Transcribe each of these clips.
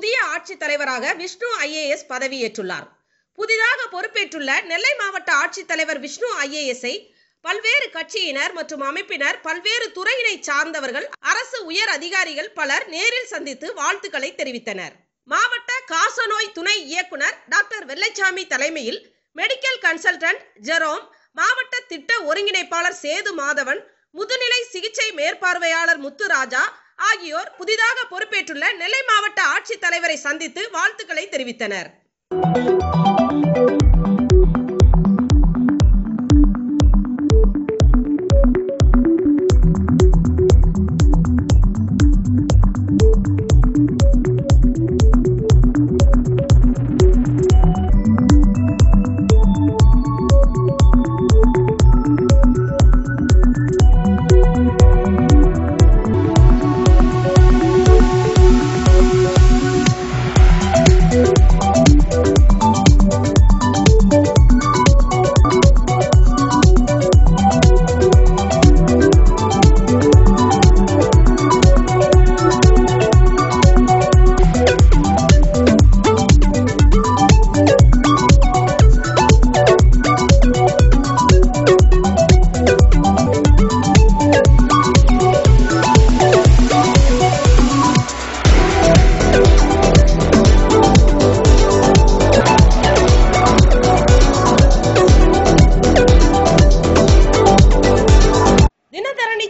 புதிய ஆட்சித் தலைவராக விஷ்ணு IAS பதவியேற்றுள்ளார். புதிதாக பொறுப்பேற்றுள்ள நெல்லை மாவட்ட ஆட்சித்தலைவர் விஷ்ணு IASஐ பல்வேறு கட்சியினர் மற்றும் அமைப்பினர், பல்வேறு துறையினை சார்ந்தவர்கள், அரசு உயர் அதிகாரிகள் பலர் நேரில் சந்தித்து வாழ்த்துக்களை தெரிவித்தனர். மாவட்ட காசநோய் துணை இயக்குனர் டாக்டர் வெள்ளைச்சாமி தலைமையில் மெடிக்கல் கன்சல்டன்ட் ஜெரோம், மாவட்ட திட்ட ஒருங்கிணைப்பாளர் சேது மாதவன், முதுநிலை சிகிச்சை மேற்பார்வையாளர் முத்துராஜா ஆகியோர் புதிதாக பொறுப்பேற்றுள்ள நெல்லை மாவட்ட ஆட்சித்தலைவரை சந்தித்து வாழ்த்துக்களை தெரிவித்தனர்.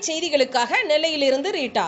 செய்திகளுக்காக நெல்லையிலிருந்து ரீட்டா.